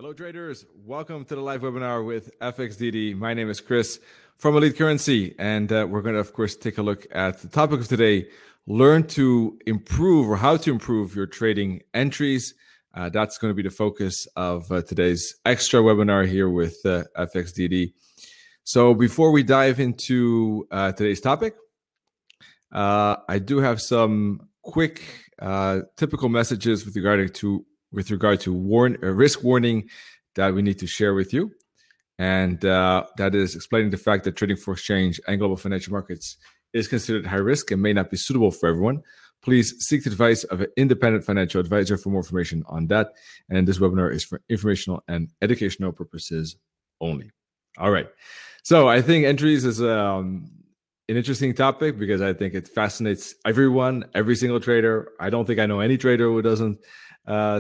Hello traders, welcome to the live webinar with FXDD. My name is Chris from Elite Currency, and we're going to of course take a look at the topic of today, learn to improve or how to improve your trading entries. That's going to be the focus of today's extra webinar here with FXDD. So before we dive into today's topic, I do have some quick typical messages with regard to risk warning that we need to share with you. And that is explaining the fact that trading for exchange and global financial markets is considered high risk and may not be suitable for everyone. Please seek the advice of an independent financial advisor for more information on that. And this webinar is for informational and educational purposes only. All right. So I think entries is an interesting topic because I think it fascinates everyone, every single trader. I don't think I know any trader who doesn't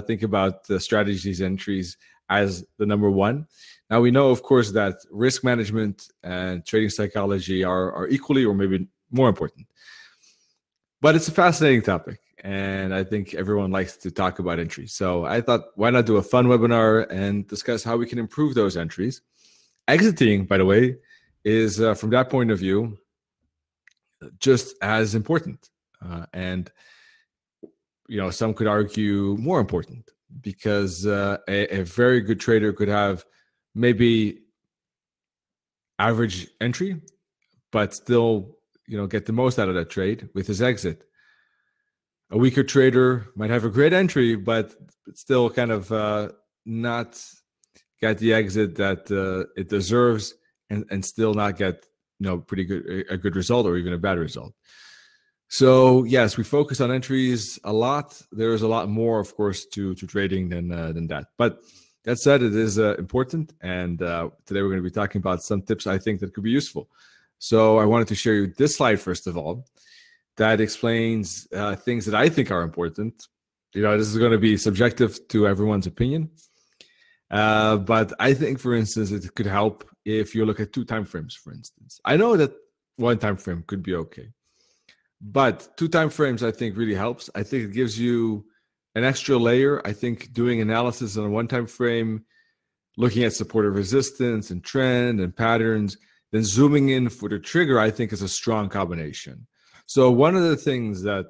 think about the strategies entries as the number one. Now we know, of course, that risk management and trading psychology are equally or maybe more important. But it's a fascinating topic, and I think everyone likes to talk about entries. So I thought, why not do a fun webinar and discuss how we can improve those entries? Exiting, by the way, is from that point of view just as important. And some could argue more important, because a very good trader could have maybe average entry, but still, get the most out of that trade with his exit. A weaker trader might have a great entry, but still kind of not get the exit that it deserves, and still not get a good result or even a bad result. So yes, we focus on entries a lot. There is a lot more, of course, to trading than that. But that said, it is important. And today we're going to be talking about some tips I think that could be useful. So I wanted to share you this slide first of all, that explains things that I think are important. This is going to be subjective to everyone's opinion, but I think, for instance, it could help if you look at 2 time frames. For instance, I know that 1 time frame could be okay. But 2 time frames, I think, really helps. I think it gives you an extra layer. I think doing analysis on a 1 time frame, looking at support and resistance and trend and patterns, then zooming in for the trigger, I think is a strong combination. So one of the things that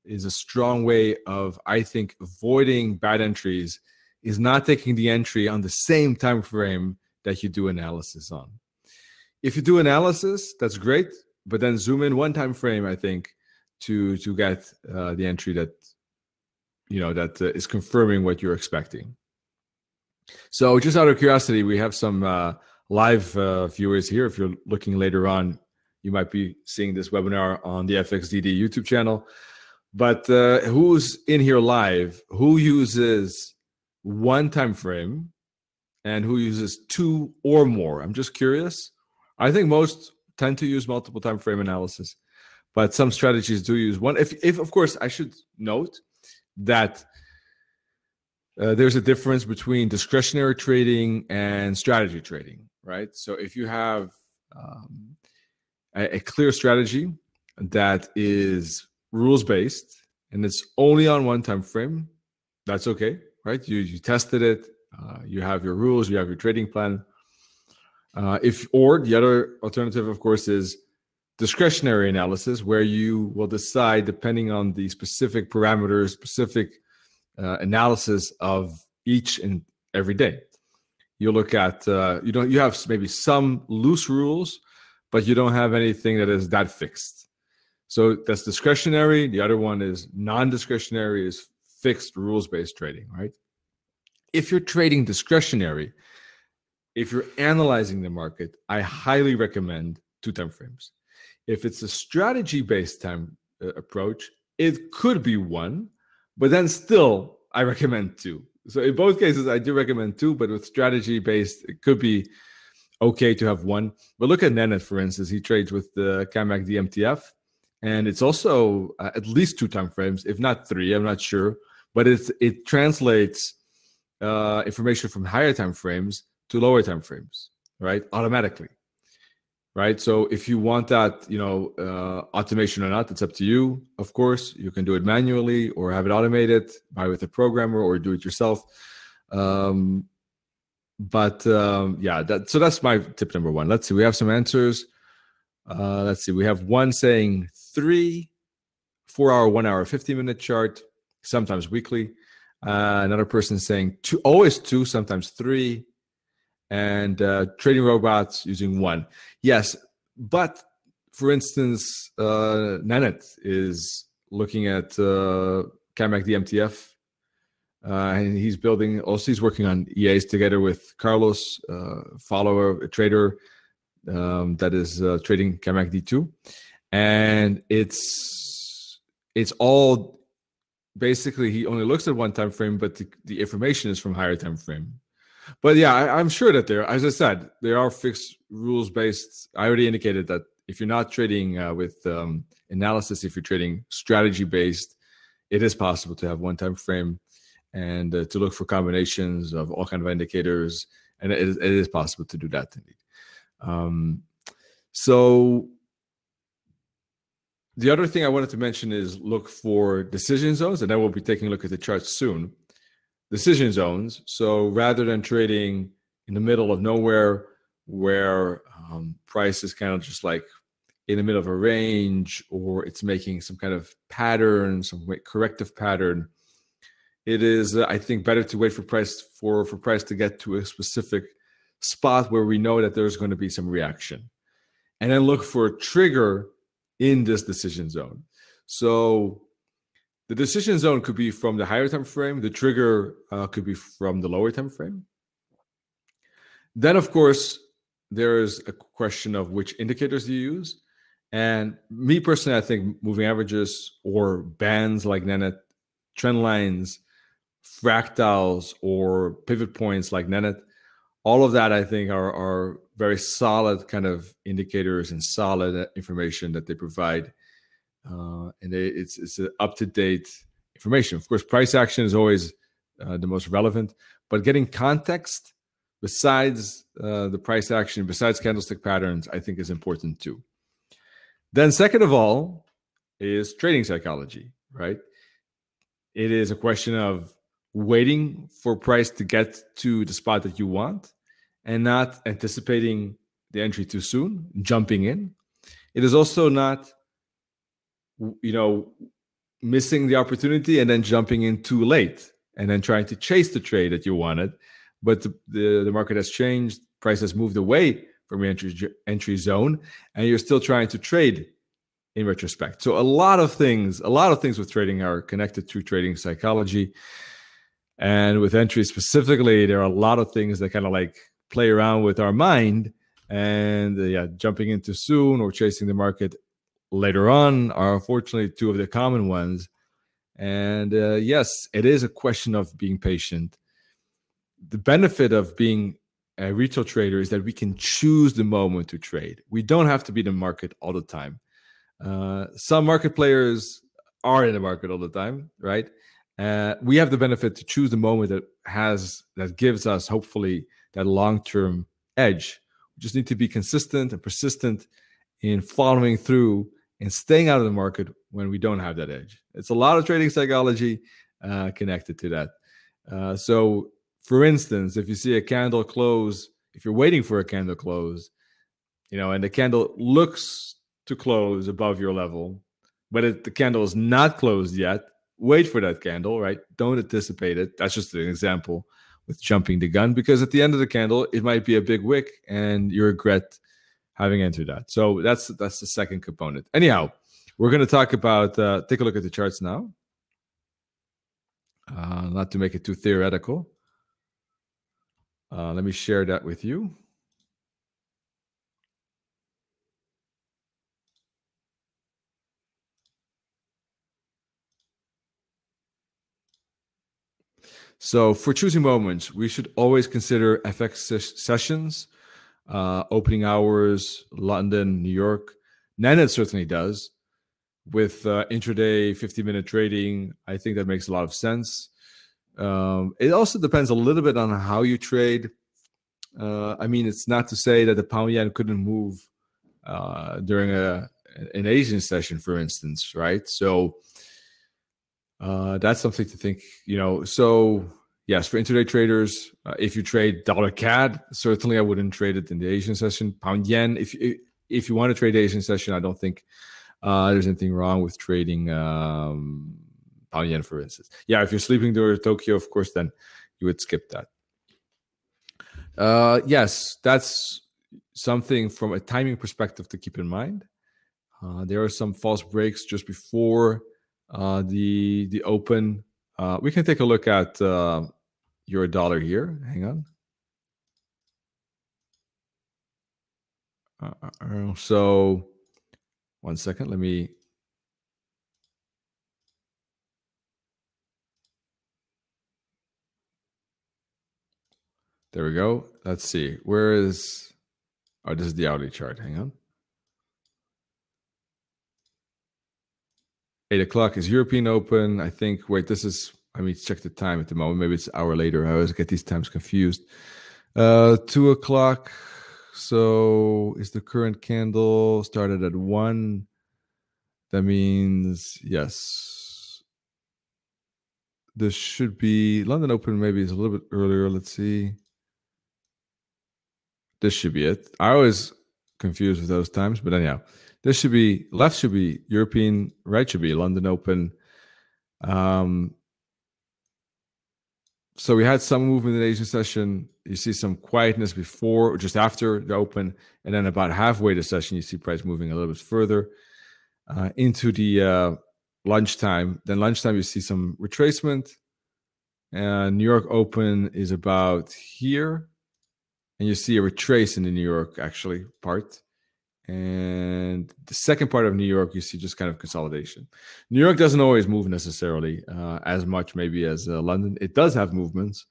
is a strong way of, I think, avoiding bad entries is not taking the entry on the same time frame that you do analysis on. If you do analysis, that's great. But then zoom in 1 time frame, I think, to get the entry that is confirming what you're expecting. So just out of curiosity, we have some live viewers here. If you're looking later on, you might be seeing this webinar on the FXDD YouTube channel. But who's in here live? Who uses 1 time frame and who uses 2 or more? I'm just curious. I think most tend to use multiple time frame analysis, but some strategies do use 1. If of course, I should note that there's a difference between discretionary trading and strategy trading, right? So if you have a clear strategy that is rules based and it's only on 1 time frame, that's okay, right? You tested it, you have your rules, you have your trading plan. Or the other alternative, of course, is discretionary analysis, where you will decide, depending on the specific parameters, specific analysis of each and every day. You look at, you have maybe some loose rules, but you don't have anything that is that fixed. So that's discretionary. The other one is non-discretionary, is fixed rules-based trading, right? If you're trading discretionary, if you're analyzing the market, I highly recommend 2 time frames. If it's a strategy-based time approach, it could be 1, but then still I recommend 2. So in both cases, I do recommend 2, but with strategy-based, it could be okay to have 1. But look at Nennet, for instance. He trades with the CAMAC DMTF, and it's also at least 2 time frames, if not 3. I'm not sure, but it translates information from higher time frames to lower time frames, right? Automatically, right? So if you want that, automation or not, it's up to you. Of course, you can do it manually or have it automated with a programmer or do it yourself. Yeah, so that's my tip number one. Let's see. We have some answers. Let's see. We have one saying 3, 4 hour, 1 hour, 15-minute chart, sometimes weekly. Another person saying 2, always 2, sometimes 3, and trading robots using 1. Yes, but for instance, Nanette is looking at CAMAC DMTF, and he's building. Also, he's working on EAs together with Carlos, follower, a trader that is trading CAMAC D2, and it's all basically he only looks at one time frame, but the information is from higher time frame. But yeah, I'm sure that there, as I said, there are fixed rules based. I already indicated that if you're not trading with analysis, if you're trading strategy based, it is possible to have one time frame and to look for combinations of all kinds of indicators, and it is possible to do that indeed. So the other thing I wanted to mention is look for decision zones, and then we'll be taking a look at the charts soon. Decision zones. So rather than trading in the middle of nowhere where price is kind of just like in the middle of a range, or it's making some kind of pattern, some corrective pattern, it is, I think, better to wait for price to get to a specific spot where we know that there's going to be some reaction, and then look for a trigger in this decision zone. So the decision zone could be from the higher time frame. The trigger could be from the lower time frame. Then, of course, there is a question of which indicators you use. And me personally, I think moving averages or bands like Nanette, trend lines, fractals, or pivot points like Nanette, all of that I think are very solid kind of indicators and solid information that they provide. And it's up-to-date information. Of course, price action is always the most relevant, but getting context besides the price action, besides candlestick patterns, I think is important too. Then second of all is trading psychology, right? It is a question of waiting for price to get to the spot that you want and not anticipating the entry too soon, jumping in. It is also not, missing the opportunity and then jumping in too late and then trying to chase the trade that you wanted. But the market has changed. Price has moved away from your entry zone, and you're still trying to trade in retrospect. So a lot of things with trading are connected to trading psychology. And with entry specifically, there are a lot of things that kind of like play around with our mind, and jumping in too soon or chasing the market later on are unfortunately two of the common ones. And yes, it is a question of being patient. The benefit of being a retail trader is that we can choose the moment to trade. We don't have to be in the market all the time. Some market players are in the market all the time, right? We have the benefit to choose the moment that gives us hopefully that long-term edge. We just need to be consistent and persistent in following through and staying out of the market when we don't have that edge. It's a lot of trading psychology connected to that. So, for instance, if you see a candle close, if you're waiting for a candle close, and the candle looks to close above your level, but the candle is not closed yet, wait for that candle, right? Don't anticipate it. That's just an example with jumping the gun, because at the end of the candle, it might be a big wick and you regret having entered that. So that's the second component. Anyhow, we're going to talk about, take a look at the charts now. Not to make it too theoretical. Let me share that with you. So for choosing moments, we should always consider FX sessions, opening hours, London, New York. Nanette certainly does. With intraday 50-minute trading, I think that makes a lot of sense. It also depends a little bit on how you trade. I mean, it's not to say that the pound yen couldn't move during an Asian session, for instance, right? So that's something to think, So yes, for intraday traders, if you trade dollar CAD, certainly I wouldn't trade it in the Asian session. Pound yen, if you want to trade the Asian session, I don't think there's anything wrong with trading pound yen, for instance. Yeah, if you're sleeping during Tokyo, of course, then you would skip that. Yes, that's something from a timing perspective to keep in mind. There are some false breaks just before the open. We can take a look at euro dollar here. Hang on. So, 1 second. Let me. There we go. Let's see. Where is? Oh, this is the hourly chart. Hang on. 8 o'clock is European Open. I think. Wait, this is. Let me check the time at the moment. Maybe it's an hour later. I always get these times confused. 2 o'clock. So is the current candle started at 1? That means yes. This should be London Open. Maybe is a little bit earlier. Let's see. This should be it. I always confused with those times, but anyhow, this should be left should be European, right should be London Open. So we had some movement in the Asian session. You see some quietness before or just after the open, and then about halfway the session, you see price moving a little bit further into the lunchtime. Then lunchtime, you see some retracement. New York Open is about here, and you see a retrace in the New York actually part. And the second part of New York, you see just kind of consolidation. New York doesn't always move necessarily as much maybe as London. It does have movements.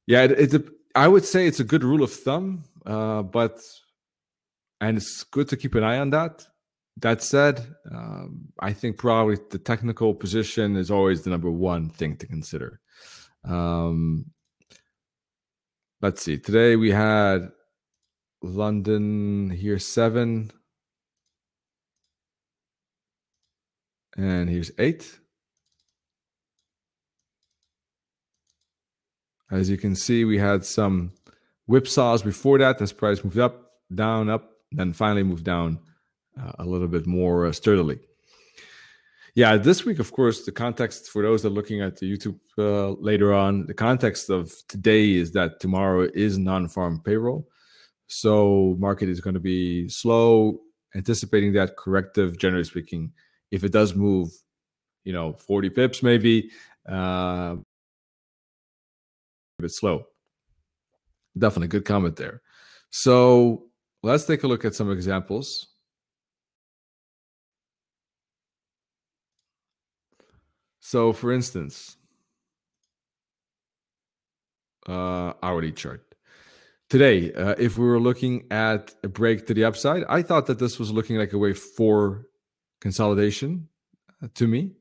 Yeah, I would say it's a good rule of thumb, and it's good to keep an eye on that. That said, I think probably the technical position is always the number one thing to consider. Let's see. Today we had London here 7, and here's 8. As you can see, we had some whipsaws before that. This price moved up, then finally moved down a little bit more sturdily. Yeah, this week, of course, the context for those that are looking at the YouTube later on, the context of today is that tomorrow is non-farm payroll. So market is going to be slow, anticipating that corrective, generally speaking. If it does move, 40 pips maybe, a bit slow. Definitely good comment there. So let's take a look at some examples. So for instance, hourly chart. Today, if we were looking at a break to the upside, I thought that this was looking like a way for consolidation to me.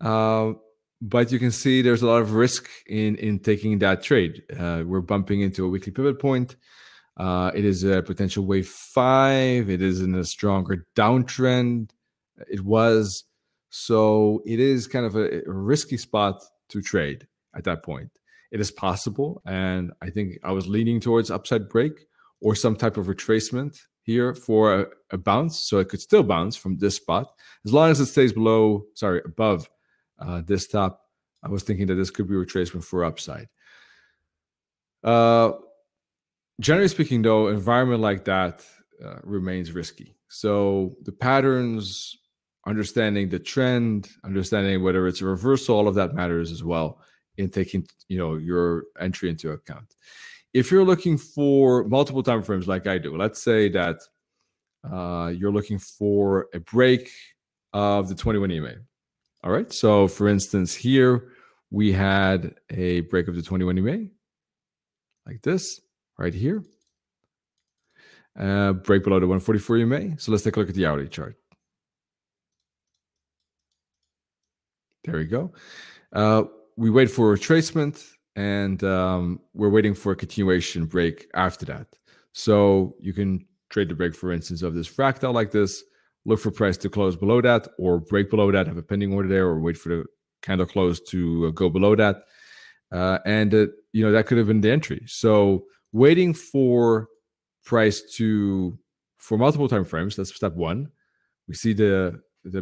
But you can see there's a lot of risk in taking that trade. We're bumping into a weekly pivot point. It is a potential wave 5. It is in a stronger downtrend. It was. So it is kind of a risky spot to trade at that point. It is possible, and I think I was leaning towards upside break or some type of retracement here for a bounce. So it could still bounce from this spot as long as it stays above this top. I was thinking that this could be retracement for upside. Generally speaking, though, environment like that remains risky. So the patterns, understanding the trend, understanding whether it's a reversal, all of that matters as well in taking your entry into account. If you're looking for multiple time frames like I do, let's say that you're looking for a break of the 21 EMA. All right. So for instance, here we had a break of the 21 EMA like this right here. Break below the 144 EMA. So let's take a look at the hourly chart. There we go. We wait for a retracement, and we're waiting for a continuation break after that. So you can trade the break, for instance, of this fractal like this, look for price to close below that or break below that, have a pending order there, or wait for the candle close to go below that. And that could have been the entry. So waiting for price for multiple time frames, that's step one. We see the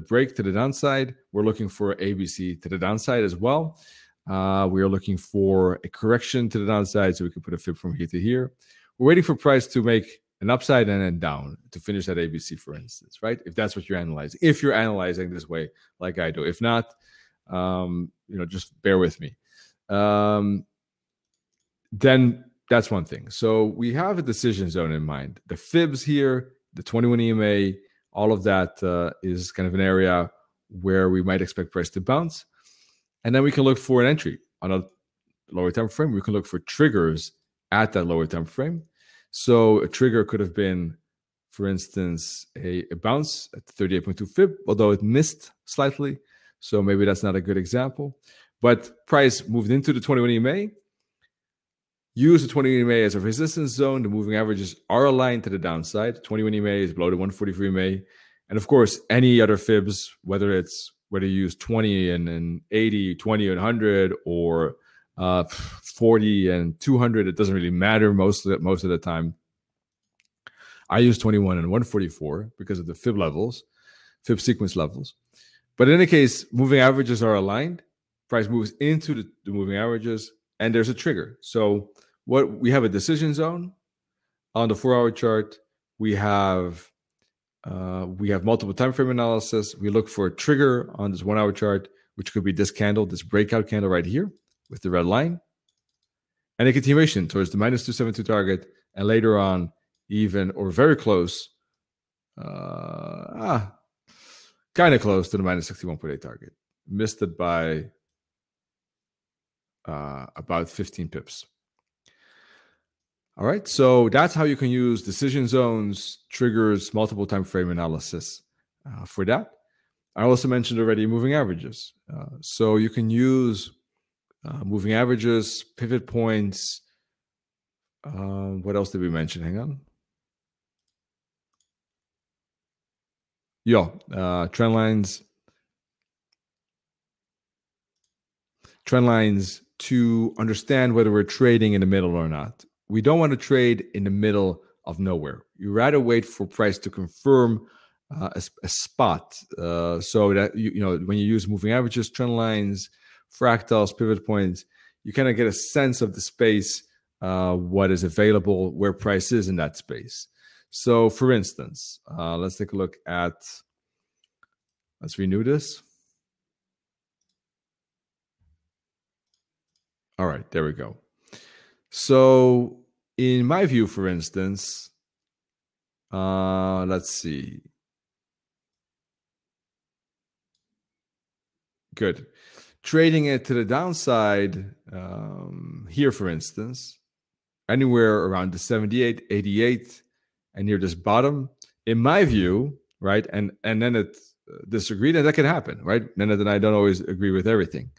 break to the downside. We're looking for ABC to the downside as well. We are looking for a correction to the downside, so we can put a fib from here to here. We're waiting for price to make an upside and then down to finish at ABC, for instance, right? If that's what you're analyzing. If you're analyzing this way, like I do. If not, just bear with me. Then that's one thing. So we have a decision zone in mind. The fibs here, the 21 EMA, all of that is kind of an area where we might expect price to bounce. And then we can look for an entry on a lower time frame. We can look for triggers at that lower time frame. So a trigger could have been, for instance, a bounce at 38.2 fib, although it missed slightly. So maybe that's not a good example. But price moved into the 21 EMA. Use the 20 EMA as a resistance zone. The moving averages are aligned to the downside. 21 EMA is below the 143 EMA. And of course, any other fibs, whether you use 20 and 80, 20 and 100, or 40 and 200, it doesn't really matter most of the time. I use 21 and 144 because of the fib sequence levels. But in any case, moving averages are aligned. Price moves into the moving averages, and there's a trigger. So we have a decision zone on the 4-hour chart. We have multiple time frame analysis. We look for a trigger on this 1-hour chart, which could be this candle, this breakout candle right here with the red line, and a continuation towards the -272 target, and later on even or very close, kind of close to the -61.8 target. Missed it by about 15 pips. All right, so that's how you can use decision zones, triggers, multiple time frame analysis for that. I also mentioned already moving averages. So you can use moving averages, pivot points. What else did we mention? Hang on. Trend lines to understand whether we're trading in the middle or not. We don't want to trade in the middle of nowhere. You rather wait for price to confirm a spot, so that when you use moving averages, trend lines, fractals, pivot points, you kind of get a sense of the space, what is available, where price is in that space. So, for instance, let's take a look at. Let's renew this. All right, there we go. So in my view, for instance, let's see. Good. Trading it to the downside here, for instance, anywhere around the 78, 88, and near this bottom, in my view, right? And then it disagreed, and that can happen, right? Nannette and I don't always agree with everything.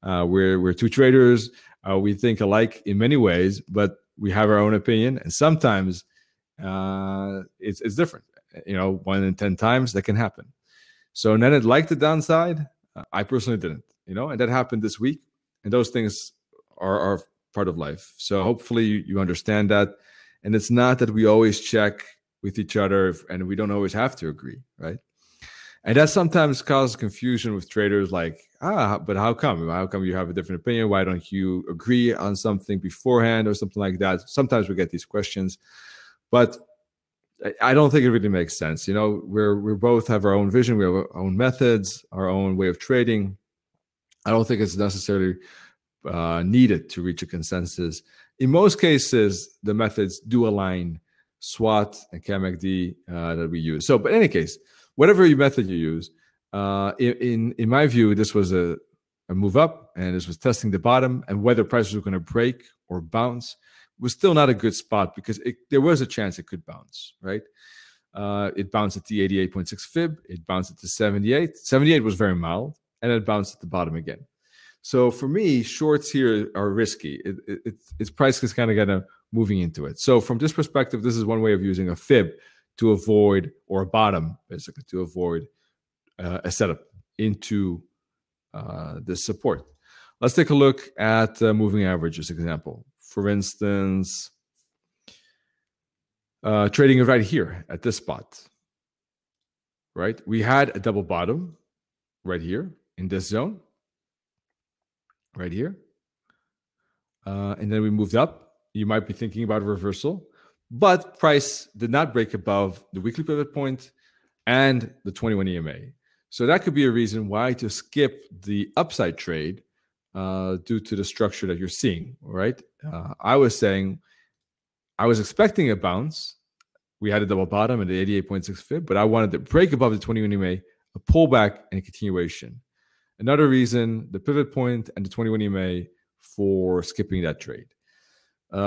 We're two traders. We think alike in many ways, but we have our own opinion, and sometimes it's different. 1 in 10 times that can happen. So Nannette liked the downside. I personally didn't. And that happened this week. And those things are part of life. So hopefully you understand that. And it's not that we always check with each other, and we don't always have to agree, right? And that sometimes causes confusion with traders, like, but how come? How come you have a different opinion? Why don't you agree on something beforehand or something like that? Sometimes we get these questions, but I don't think it really makes sense. We both have our own vision. We have our own methods, our own way of trading. I don't think it's necessarily needed to reach a consensus. In most cases, the methods do align, SWOT and CAMACD that we use. So, but in any case, whatever method you use, in my view, this was a move up, and this was testing the bottom, and whether prices were going to break or bounce was still not a good spot, because there was a chance it could bounce, right? It bounced at the 88.6 fib. It bounced at the 78. 78 was very mild, and it bounced at the bottom again. So for me, shorts here are risky. Its price is kind of moving into it. So from this perspective, this is one way of using a fib to avoid, or a bottom, basically, to avoid a setup into this support. Let's take a look at moving averages example. For instance, trading it right here at this spot, right? We had a double bottom right here in this zone, right here. And then we moved up. You might be thinking about a reversal, but price did not break above the weekly pivot point and the 21 EMA. So that could be a reason why to skip the upside trade due to the structure that you're seeing, right? I was saying I was expecting a bounce. We had a double bottom at the 88.6 fib, but I wanted to break above the 21 EMA, a pullback and a continuation. Another reason, the pivot point and the 21 EMA for skipping that trade. The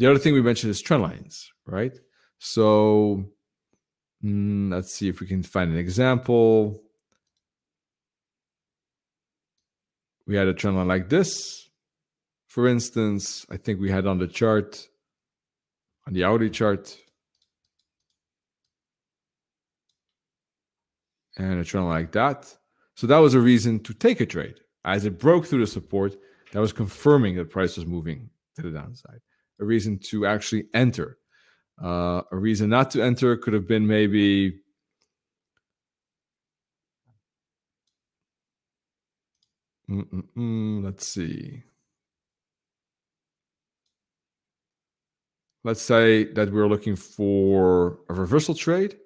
other thing we mentioned is trend lines, right? So let's see if we can find an example. We had a trend line like this. For instance, I think we had on the chart, on the hourly chart, and a trend line like that. So that was a reason to take a trade. As it broke through the support, that was confirming that price was moving to the downside. A reason to actually enter. A reason not to enter could have been maybe let's see. Let's say that we're looking for a reversal trade,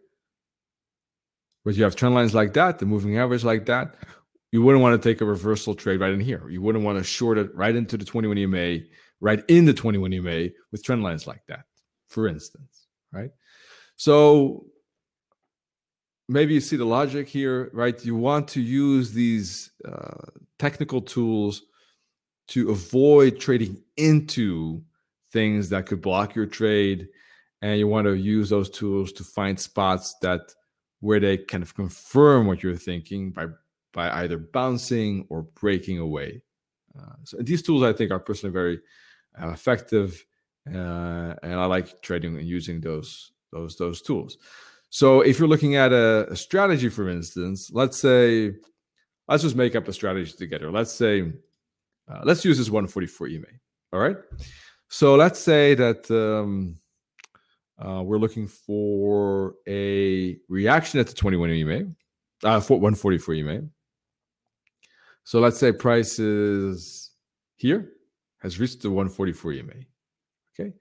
but you have trend lines like that, the moving average like that. You wouldn't want to take a reversal trade right in here. You wouldn't want to short it right into the 21 EMA, right in the 21 EMA with trend lines like that, for instance, right? So maybe you see the logic here, right? You want to use these technical tools to avoid trading into things that could block your trade, and you want to use those tools to find spots that where they kind of confirm what you're thinking by either bouncing or breaking away. So these tools I think are personally very effective, and I like trading and using those tools. So if you're looking at a strategy, for instance, let's just make up a strategy together. Let's say let's use this 144 EMA. All right. So let's say that we're looking for a reaction at the 21 EMA, for 144 EMA. So let's say price is here, has reached the 144 EMA. Okay.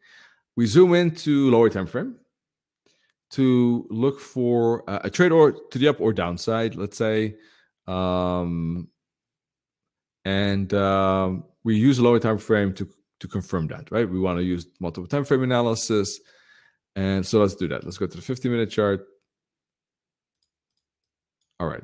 We zoom into lower time frame to look for a trade or to the up or downside, let's say. We use a lower time frame to confirm that, right? We want to use multiple time frame analysis. And so let's do that. Let's go to the 50-minute chart. All right.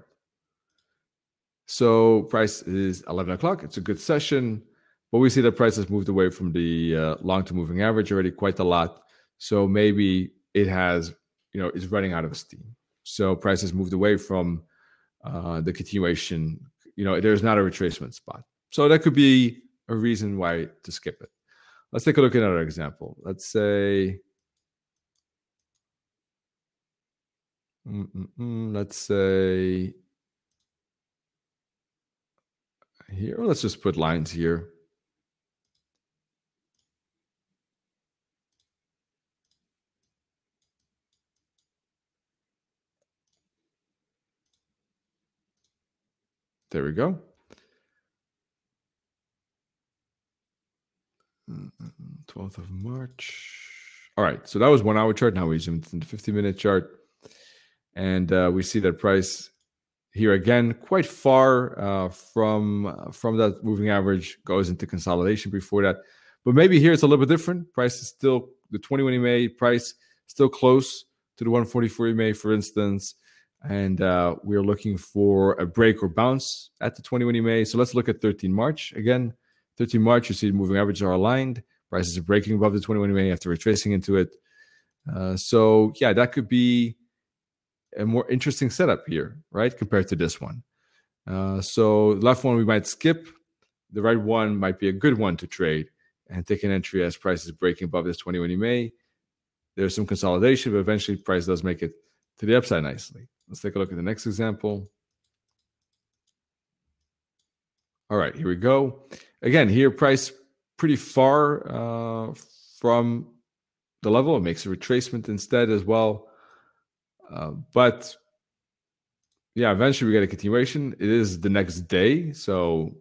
So price is 11 o'clock. It's a good session, but we see that price has moved away from the long-term moving average already quite a lot. So maybe it has, is running out of steam. So price has moved away from the continuation. There's not a retracement spot. So that could be a reason why to skip it. Let's take a look at another example. Let's say, let's say here, let's just put lines here. There we go. 12th of March. All right, so that was 1 hour chart. Now we zoom into the 50-minute chart. And we see that price here again, quite far from that moving average, goes into consolidation before that. But maybe here it's a little bit different. Price is still, the 21 EMA price still close to the 144 EMA, for instance. And we're looking for a break or bounce at the 21 EMA. So let's look at 13 March. Again, 13 March, you see the moving averages are aligned. Prices are breaking above the 21 EMA after retracing into it. So yeah, that could be a more interesting setup here, right, compared to this one. So the left one we might skip. The right one might be a good one to trade and take an entry as price is breaking above this 21 EMA. There's some consolidation, but eventually price does make it to the upside nicely. Let's take a look at the next example. All right, here we go. Again, here price pretty far from the level. It makes a retracement instead as well. But yeah, eventually we get a continuation. It is the next day, so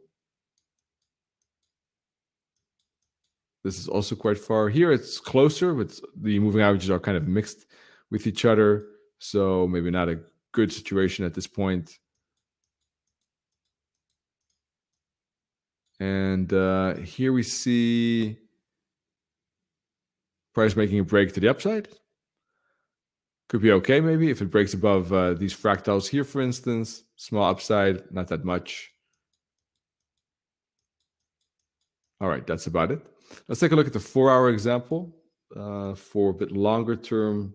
this is also quite far. Here it's closer, but the moving averages are kind of mixed with each other, so maybe not a good situation at this point. And here we see price making a break to the upside. Could be okay, maybe, if it breaks above these fractals here, for instance. Small upside, not that much. All right, that's about it. Let's take a look at the 4-hour example for a bit longer term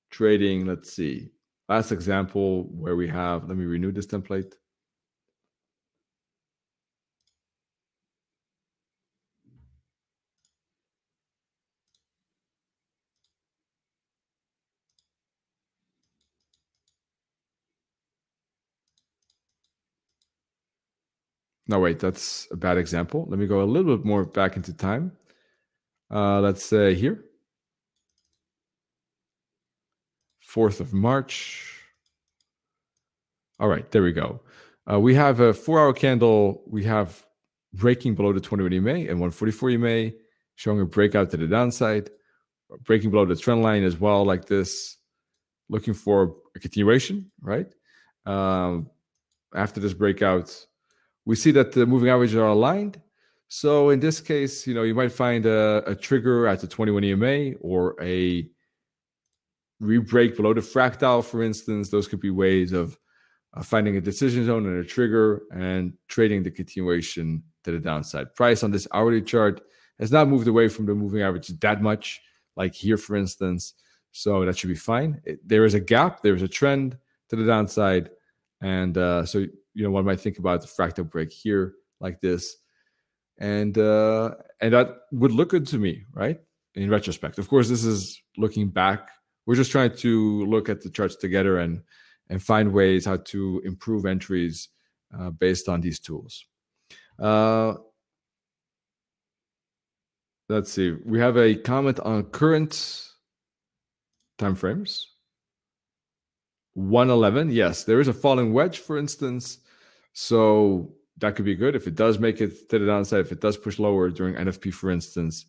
trading. Let's see. Last example where we have, let me renew this template. No, wait, that's a bad example. Let me go a little bit more back into time. Let's say here, 4th of March. All right, there we go. We have a 4-hour candle. We have breaking below the 21 EMA and 144 EMA, showing a breakout to the downside, breaking below the trend line as well, like this, looking for a continuation, right? After this breakout, we see that the moving averages are aligned. So in this case, you might find a trigger at the 21 EMA or a re-break below the fractal, for instance. Those could be ways of finding a decision zone and a trigger and trading the continuation to the downside. Price on this hourly chart has not moved away from the moving average that much, like here, for instance. So that should be fine. There is a gap. There's a trend to the downside. And so one might think about the fractal break here like this. And that would look good to me, right? In retrospect. Of course, this is looking back. We're just trying to look at the charts together and find ways how to improve entries based on these tools. Let's see. We have a comment on current timeframes. 111. Yes, there is a falling wedge, for instance. So that could be good if it does make it to the downside, if it does push lower during NFP, for instance.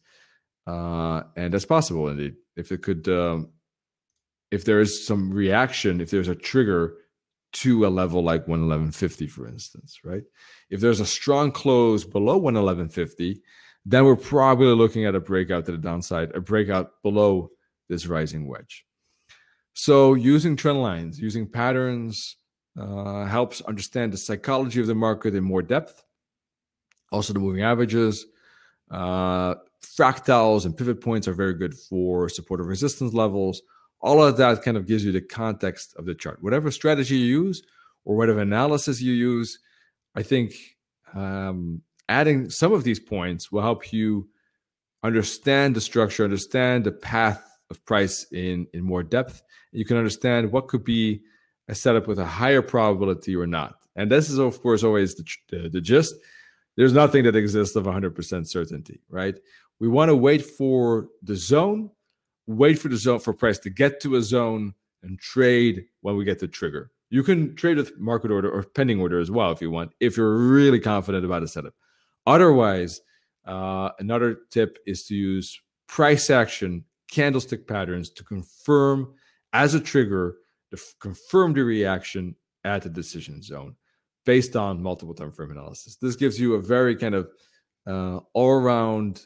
And that's possible, indeed. If it could, if there is some reaction, if there's a trigger to a level like 111.50, for instance, right? If there's a strong close below 111.50, then we're probably looking at a breakout to the downside, a breakout below this rising wedge. So using trend lines, using patterns helps understand the psychology of the market in more depth. Also the moving averages. Fractals and pivot points are very good for supportive resistance levels. All of that kind of gives you the context of the chart. Whatever strategy you use or whatever analysis you use, I think adding some of these points will help you understand the structure, understand the path of price in more depth. You can understand what could be a setup with a higher probability or not. And this is, of course, always the gist. There's nothing that exists of 100% certainty, right? We want to wait for the zone, wait for the zone for price to get to a zone and trade when we get the trigger. You can trade with market order or pending order as well if you want, if you're really confident about a setup. Otherwise, another tip is to use price action candlestick patterns to confirm as a trigger, to confirm the reaction at the decision zone based on multiple time frame analysis. This gives you a very kind of all-around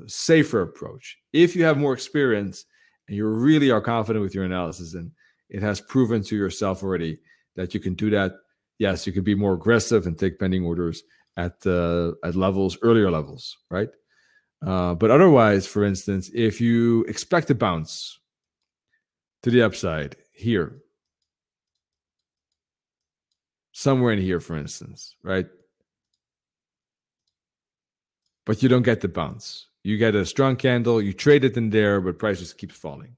safer approach. If you have more experience and you really are confident with your analysis and it has proven to yourself already that you can do that, yes, you can be more aggressive and take pending orders at levels, earlier levels, right? But otherwise, for instance, if you expect a bounce to the upside here, somewhere in here, for instance, right? But you don't get the bounce. You get a strong candle, you trade it in there, but price just keeps falling.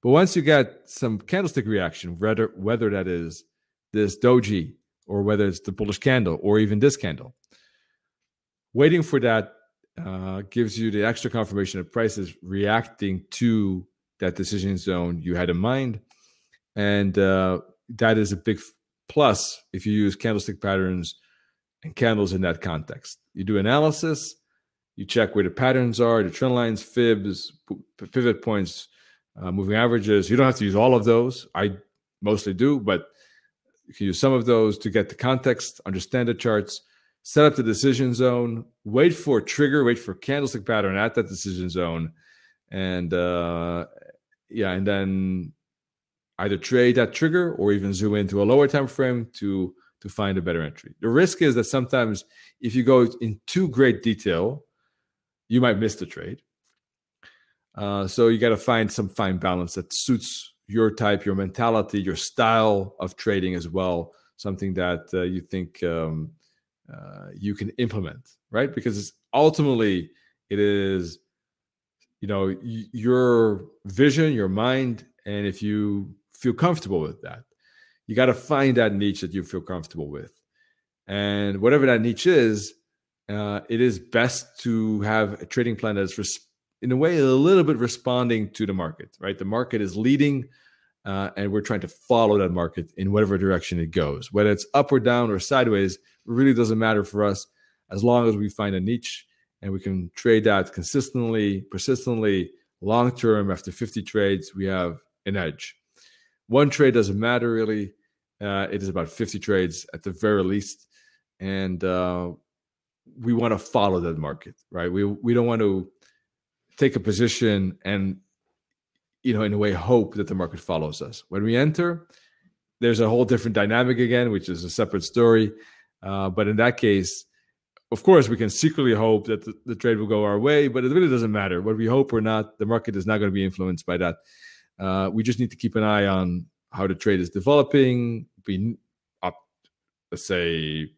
But once you get some candlestick reaction, whether that is this doji or whether it's the bullish candle or even this candle. Waiting for that gives you the extra confirmation that price is reacting to that decision zone you had in mind. And that is a big plus if you use candlestick patterns and candles in that context. You do analysis, you check where the patterns are, the trend lines, fibs, pivot points, moving averages. You don't have to use all of those. I mostly do, but you can use some of those to get the context, understand the charts, set up the decision zone, wait for a trigger, wait for a candlestick pattern at that decision zone, and and then either trade that trigger or even zoom into a lower time frame to find a better entry. The risk is that sometimes if you go in too great detail, you might miss the trade. So you got to find some fine balance that suits your type, your mentality, your style of trading as well. Something that you think you can implement, right? Because ultimately it is, your vision, your mind, and if you feel comfortable with that, you got to find that niche that you feel comfortable with. And whatever that niche is, it is best to have a trading plan that's in a way a little bit responding to the market, right? The market is leading, and we're trying to follow that market in whatever direction it goes. Whether it's up or down or sideways, it really doesn't matter for us as long as we find a niche and we can trade that consistently, persistently, long-term. After 50 trades, we have an edge. One trade doesn't matter really. It is about 50 trades at the very least. And we want to follow that market, right? We don't want to take a position and, in a way, hope that the market follows us. When we enter, there's a whole different dynamic again, which is a separate story. But in that case, of course, we can secretly hope that the trade will go our way, but it really doesn't matter. Whether we hope or not, the market is not going to be influenced by that. We just need to keep an eye on how the trade is developing, be up, let's say,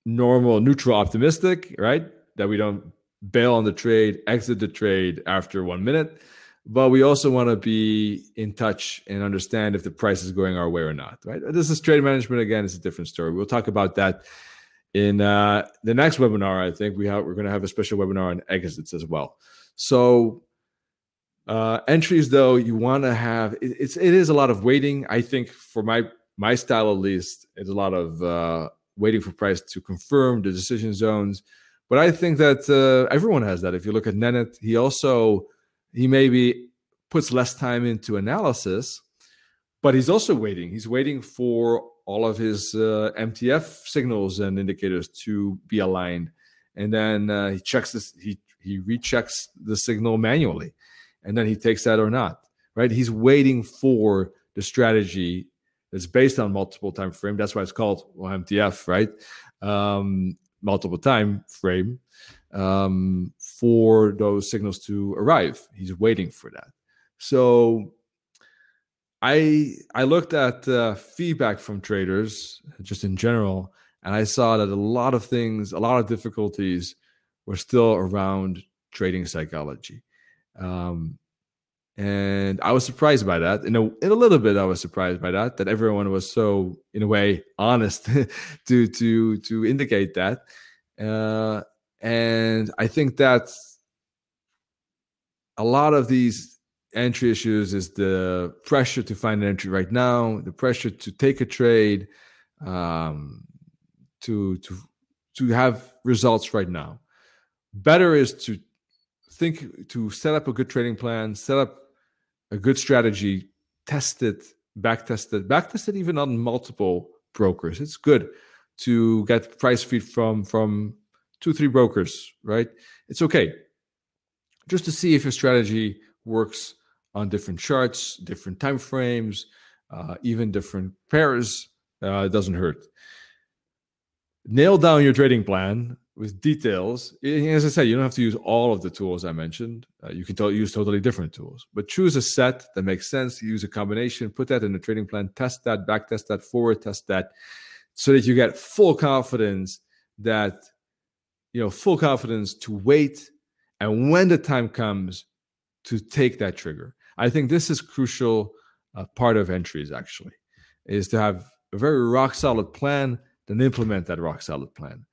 normal, neutral, optimistic, right? That we don't bail on the trade, exit the trade after 1 minute. But we also want to be in touch and understand if the price is going our way or not, right? This is trade management. Again, it's a different story. We'll talk about that in the next webinar. I think we're going to have a special webinar on exits as well. So entries, though, you want to have, it is a lot of waiting. I think for my style, at least, it's a lot of waiting for price to confirm the decision zones. But I think that everyone has that. If you look at Nennet, he maybe puts less time into analysis, but he's also waiting. He's waiting for all of his MTF signals and indicators to be aligned. And then he checks this, he rechecks the signal manually. And then he takes that or not, right? He's waiting for the strategy that's based on multiple time frame. That's why it's called MTF, right? Multiple time frame for those signals to arrive. He's waiting for that. So I looked at feedback from traders just in general, and I saw that a lot of things, a lot of difficulties were still around trading psychology. And I was surprised by that. In a little bit, I was surprised by that everyone was so, in a way, honest to indicate that. And I think that a lot of these entry issues is the pressure to find an entry right now, the pressure to take a trade, to have results right now. Better is to set up a good trading plan, set up a good strategy, test it, backtest it even on multiple brokers. It's good to get price feed from 2-3 brokers, right? It's okay. Just to see if your strategy works on different charts, different time frames, even different pairs. It doesn't hurt. Nail down your trading plan with details. As I said, you don't have to use all of the tools I mentioned. You can use totally different tools, but choose a set that makes sense. Use a combination, put that in the trading plan, test that, back test that, forward test that, so that you get full confidence to wait, and when the time comes, to take that trigger. I think this is crucial part of entries, actually, is to have a very rock solid plan, then implement that rock solid plan.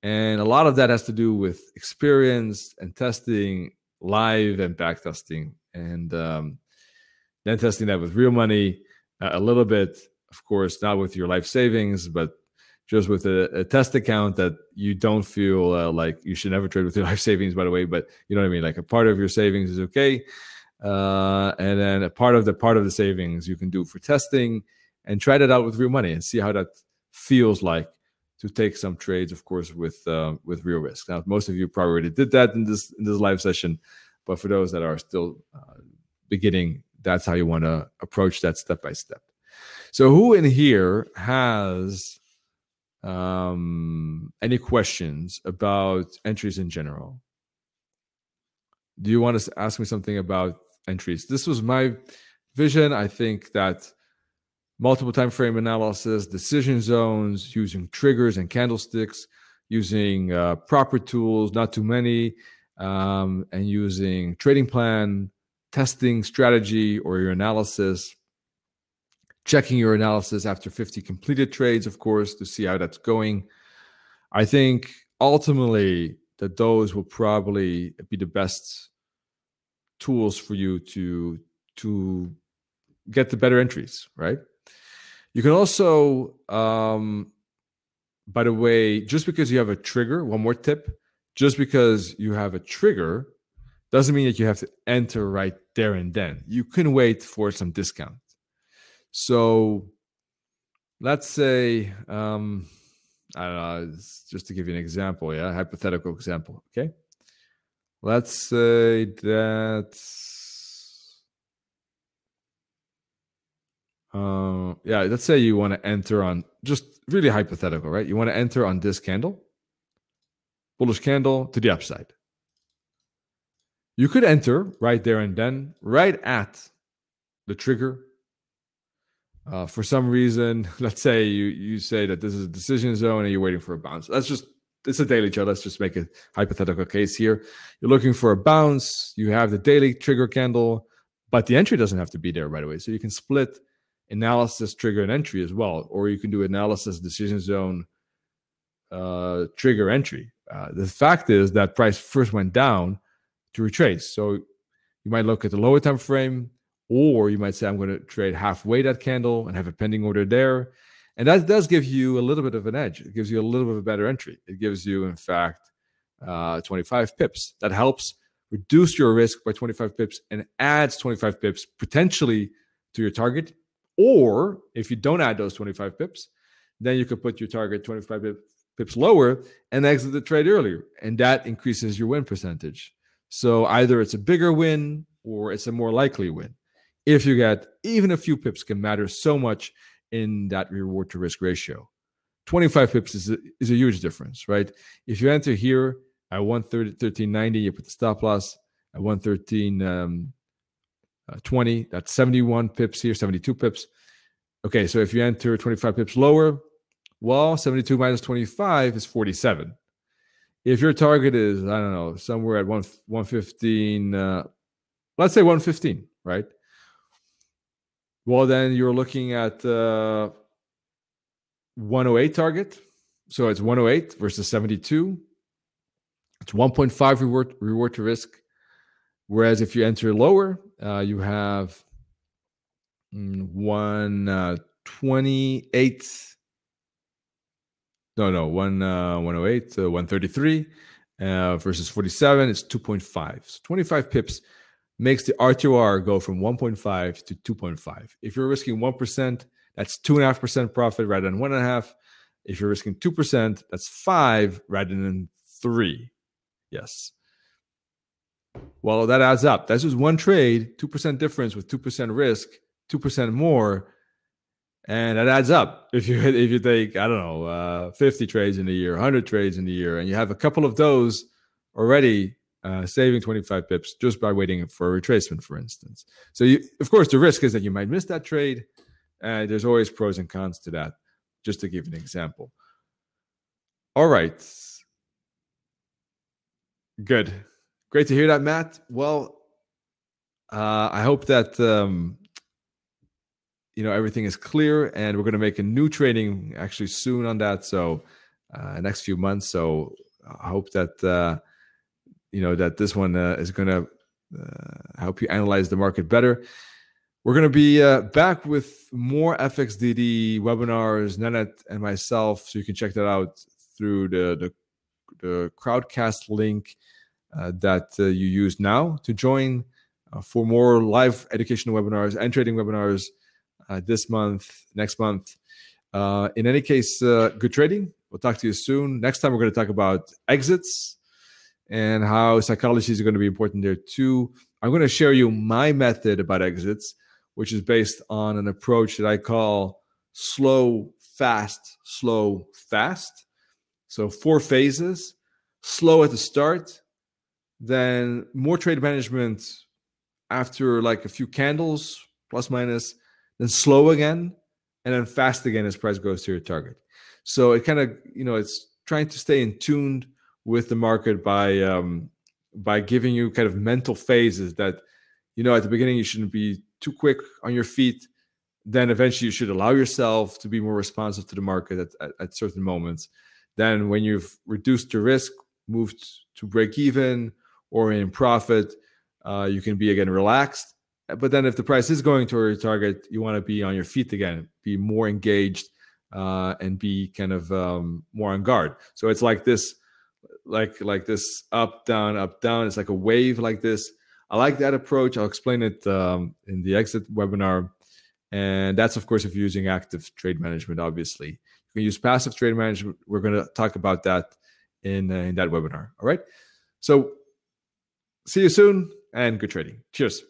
And a lot of that has to do with experience and testing, live and back testing, and then testing that with real money a little bit, of course, not with your life savings, but just with a test account that you don't feel like you should never trade with your life savings, by the way, but you know what I mean? Like a part of your savings is okay. And then a part of the savings you can do for testing, and try that out with real money and see how that feels like to take some trades, of course, with real risk. Now, most of you probably already did that in this live session, but for those that are still beginning, that's how you want to approach that step by step. So, who in here has any questions about entries in general? Do you want to ask me something about entries? This was my vision. I think that multiple time frame analysis, decision zones, using triggers and candlesticks, using proper tools, not too many, and using trading plan, testing strategy or your analysis, checking your analysis after 50 completed trades, of course, to see how that's going. I think ultimately that those will probably be the best tools for you to get the better entries, right? You can also, by the way, just because you have a trigger, one more tip, just because you have a trigger doesn't mean that you have to enter right there and then. You can wait for some discount. So let's say, I don't know, just to give you an example, yeah, hypothetical example, okay? Let's say that, let's say you want to enter on, just really hypothetical, right? You want to enter on this candle, bullish candle to the upside. You could enter right there and then, right at the trigger. For some reason, let's say you say that this is a decision zone and you're waiting for a bounce. It's a daily chart. Let's just make a hypothetical case here. You're looking for a bounce. You have the daily trigger candle, but the entry doesn't have to be there right away. So you can split analysis, trigger, and entry as well. Or you can do analysis, decision zone, trigger, entry. The fact is that price first went down to retrace. So you might look at the lower time frame, or you might say, I'm going to trade halfway that candle and have a pending order there. And that does give you a little bit of an edge. It gives you a little bit of a better entry. It gives you, in fact, 25 pips. That helps reduce your risk by 25 pips and adds 25 pips potentially to your target. Or if you don't add those 25 pips, then you could put your target 25 pips lower and exit the trade earlier. And that increases your win percentage. So either it's a bigger win or it's a more likely win. If you get even a few pips can matter so much in that reward to risk ratio. 25 pips is a huge difference, right? If you enter here at 113.90, you put the stop loss at 113.20, that's 71 pips here, 72 pips. Okay, so if you enter 25 pips lower, well, 72 minus 25 is 47. If your target is, I don't know, somewhere at 115, let's say 115, right? Well, then you're looking at 108 target. So it's 108 versus 72. It's 1.5 reward to risk. Whereas if you enter lower, you have 128. 108, 133 versus 47. It's 2.5. So 25 pips makes the R2R go from 1.5 to 2.5. If you're risking 1%, that's 2.5% profit rather than 1.5. If you're risking 2%, that's 5 rather than 3. Yes. Well, that adds up. That's just one trade, 2% difference with 2% risk, 2% more, and that adds up. If you take, I don't know, 50 trades in a year, 100 trades in a year, and you have a couple of those already, saving 25 pips just by waiting for a retracement, for instance. So, of course, the risk is that you might miss that trade. There's always pros and cons to that, just to give an example. All right. Good. Great to hear that, Matt. Well, I hope that everything is clear, and we're going to make a new training actually soon on that. So next few months. So I hope that that this one is going to help you analyze the market better. We're going to be back with more FXDD webinars, Nanette and myself. So you can check that out through the Crowdcast link that you use now to join for more live educational webinars and trading webinars this month, next month. In any case, good trading. We'll talk to you soon. Next time, we're going to talk about exits and how psychology is going to be important there too. I'm going to share you my method about exits, which is based on an approach that I call slow, fast, slow, fast. So 4 phases: slow at the start, then more trade management after like a few candles, plus minus, then slow again, and then fast again as price goes to your target. So it kind of, it's trying to stay in tune with the market by giving you kind of mental phases that, at the beginning you shouldn't be too quick on your feet. Then eventually you should allow yourself to be more responsive to the market at certain moments. Then when you've reduced your risk, moved to break even or in profit, you can be again relaxed. But then if the price is going toward your target, you want to be on your feet again, be more engaged, and be kind of more on guard. So it's like this, like this up, down, up, down. It's like a wave like this. I like that approach. I'll explain it in the exit webinar. And that's, of course, if you're using active trade management, obviously. You can use passive trade management. We're going to talk about that in that webinar. All right. So see you soon and good trading. Cheers.